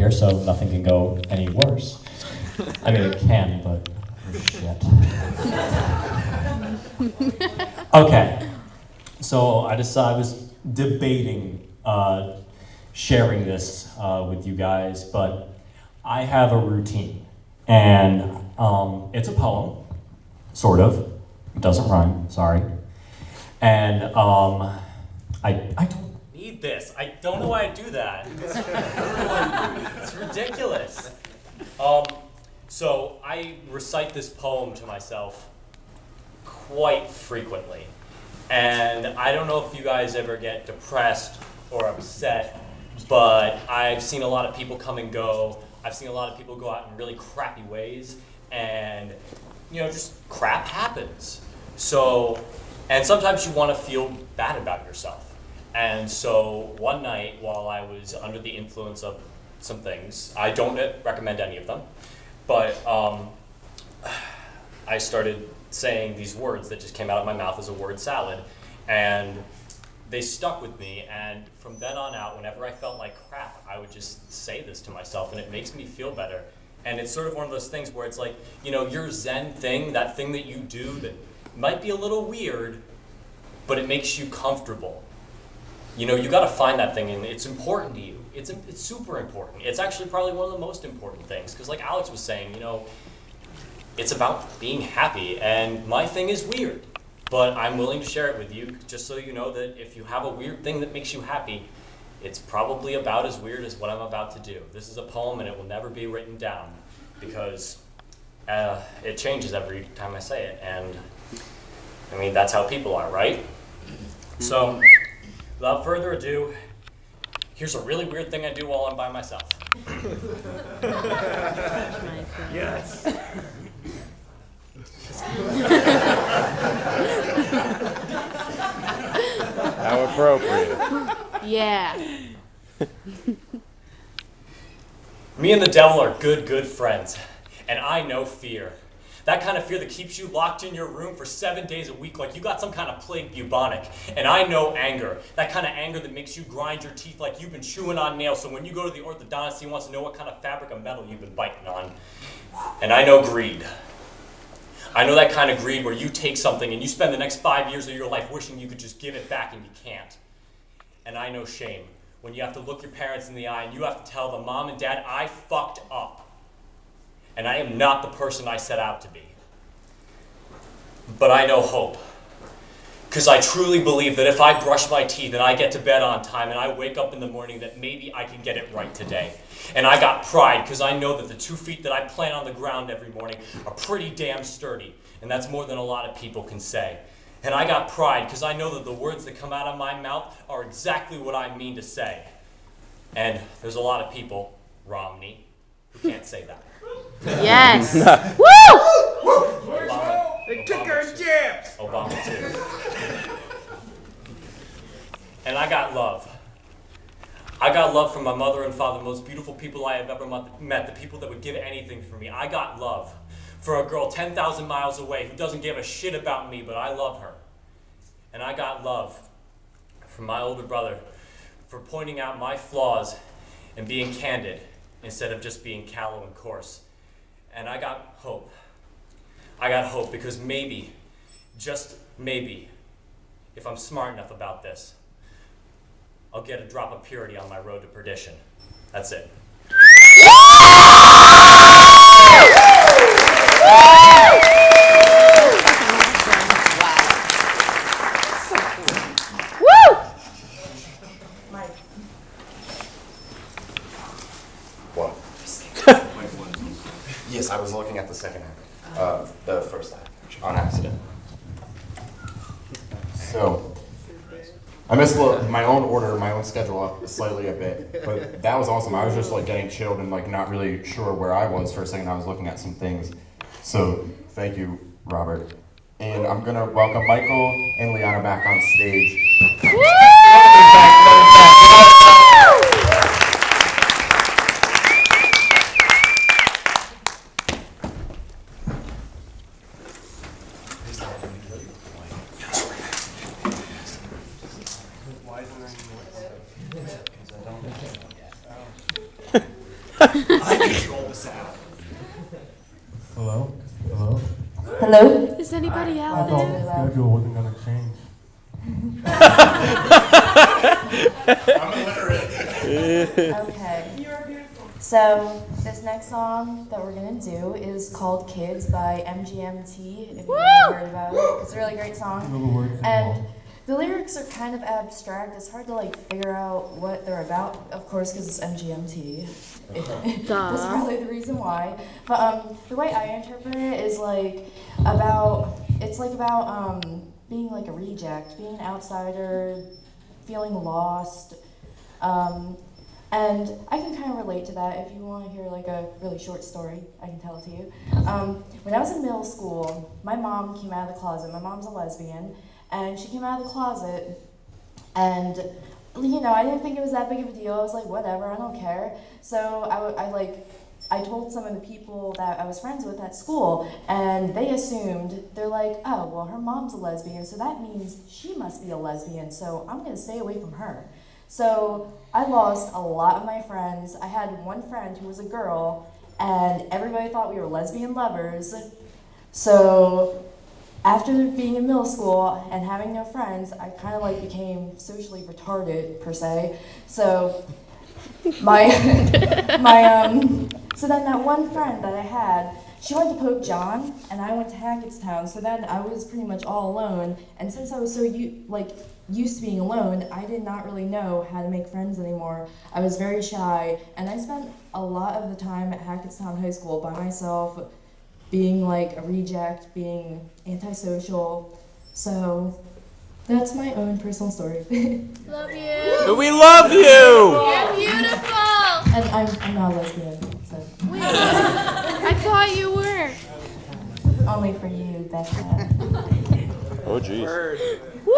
here, so nothing can go any worse. I mean, it can, but shit. Okay, so I was debating sharing this with you guys, but I have a routine, and it's a poem, sort of. It doesn't rhyme, sorry. And I don't need this. I don't know why I do that. It's ridiculous. So I recite this poem to myself quite frequently. And I don't know if you guys ever get depressed or upset, but I've seen a lot of people come and go. I've seen a lot of people go out in really crappy ways, and just crap happens. So, and sometimes you want to feel bad about yourself. And so one night while I was under the influence of some things, I don't recommend any of them, but I started saying these words that just came out of my mouth as a word salad, and they stuck with me. And from then on out, whenever I felt like crap, I would just say this to myself, and it makes me feel better. And it's sort of one of those things where it's like, your Zen thing, that thing that you do that might be a little weird, but it makes you comfortable. You got to find that thing, and it's important to you. It's super important. It's actually probably one of the most important things, because like Alex was saying, it's about being happy, and my thing is weird, but I'm willing to share it with you just so you know that if you have a weird thing that makes you happy, it's probably about as weird as what I'm about to do. This is a poem, and it will never be written down, because it changes every time I say it, and I mean, that's how people are, right? So, without further ado, here's a really weird thing I do while I'm by myself. Yes. How appropriate. Yeah. Me and the devil are good friends, and I know fear. That kind of fear that keeps you locked in your room for 7 days a week like you got some kind of plague bubonic. And I know anger. That kind of anger that makes you grind your teeth like you've been chewing on nails, so when you go to the orthodontist, he wants to know what kind of fabric of metal you've been biting on. And I know greed. I know that kind of greed where you take something and you spend the next 5 years of your life wishing you could just give it back and you can't. And I know shame. When you have to look your parents in the eye and you have to tell them, Mom and Dad, I fucked up. And I am not the person I set out to be. But I know hope. Because I truly believe that if I brush my teeth and I get to bed on time and I wake up in the morning, that maybe I can get it right today. And I got pride because I know that the 2 feet that I plant on the ground every morning are pretty damn sturdy. And that's more than a lot of people can say. And I got pride because I know that the words that come out of my mouth are exactly what I mean to say. And there's a lot of people, Romney, who can't say that. Yes. Woo! Obama, They took our jabs. Obama too. And I got love. I got love from my mother and father, the most beautiful people I have ever met, the people that would give anything for me. I got love for a girl 10,000 miles away who doesn't give a shit about me, but I love her. And I got love from my older brother for pointing out my flaws and being candid instead of just being callow and coarse. And I got hope. I got hope because maybe, just maybe, if I'm smart enough about this, I'll get a drop of purity on my road to perdition. That's it. What? Yes, I was looking at the second act, the first act, on accident. So, I missed my own order, my own schedule up slightly a bit, but that was awesome. I was just like getting chilled and like not really sure where I was for a second. I was looking at some things. So, thank you, Robert. And I'm gonna welcome Michael and Liana back on stage. I control the sound. Hello? Hello? Hello? Is anybody I out thought there? the schedule wasn't gonna change. I'm illiterate. Okay. So, this next song that we're gonna do is called Kids by MGMT, if you've ever heard about it. It's a really great song. Know the words And involved. the lyrics are kind of abstract. It's hard to like figure out what they're about, of course, because it's MGMT. That's probably the reason why. But the way I interpret it is like about being like a reject, being an outsider, feeling lost. And I can kind of relate to that. If you want to hear like a really short story, I can tell it to you. When I was in middle school, my mom came out of the closet. My mom's a lesbian, and she came out of the closet, and you know, I didn't think it was that big of a deal. I was like, whatever, I don't care. So I told some of the people that I was friends with at school, and they assumed, they're like, oh, well, her mom's a lesbian, so that means she must be a lesbian, so I'm gonna stay away from her. So I lost a lot of my friends. I had one friend who was a girl, and everybody thought we were lesbian lovers. So after being in middle school and having no friends, I kind of like became socially retarded, per se. So so then that one friend that I had, she went to Pope John, and I went to Hackettstown, so then I was pretty much all alone, and since I was so used to being alone, I did not really know how to make friends anymore. I was very shy, and I spent a lot of the time at Hackettstown High School by myself, being like a reject, being antisocial, so that's my own personal story. Love you. We love you! You're beautiful. And I'm not a lesbian, so Wait, I thought you were. only for you, Becca. Oh, jeez. Woo!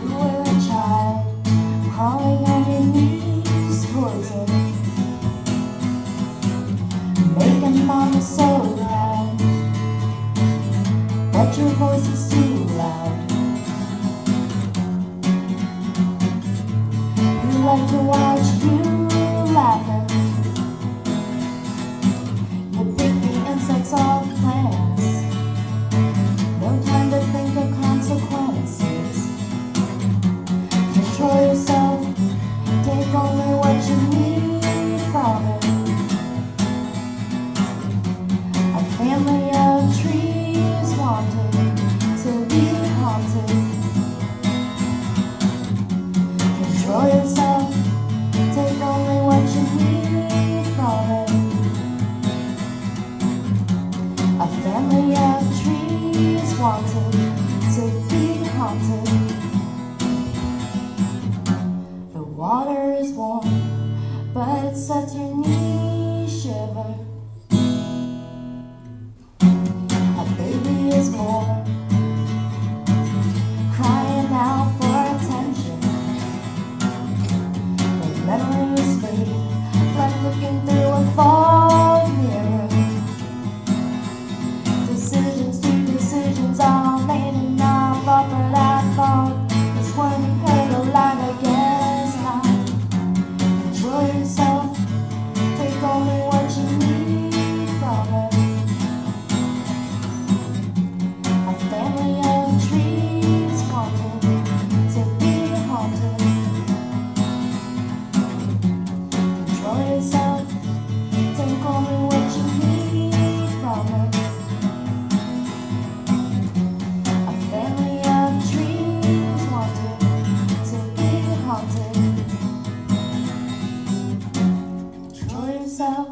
You were a child, crawling on your knees towards her, making mama so loud, but your voice is too loud. You like to watch you laughing. You pick the insects off plants. No time to think of consequences. Control yourself, take only what you need from it. A family of trees wanted to be haunted. Control yourself, take only what you need from it. A family of trees wanted to be haunted. The water is warm, but it sets your knees shiver. A baby is born, crying out for attention. The memories fade, like looking through a fog mirror. Decisions all made and I thought, but I thought this one you heard a lot, I guess not. Control yourself, take only what you need from it. A family of trees wanted to be haunted. Control yourself, take only what you need from it. A family of trees wanted to be haunted. Control yourself,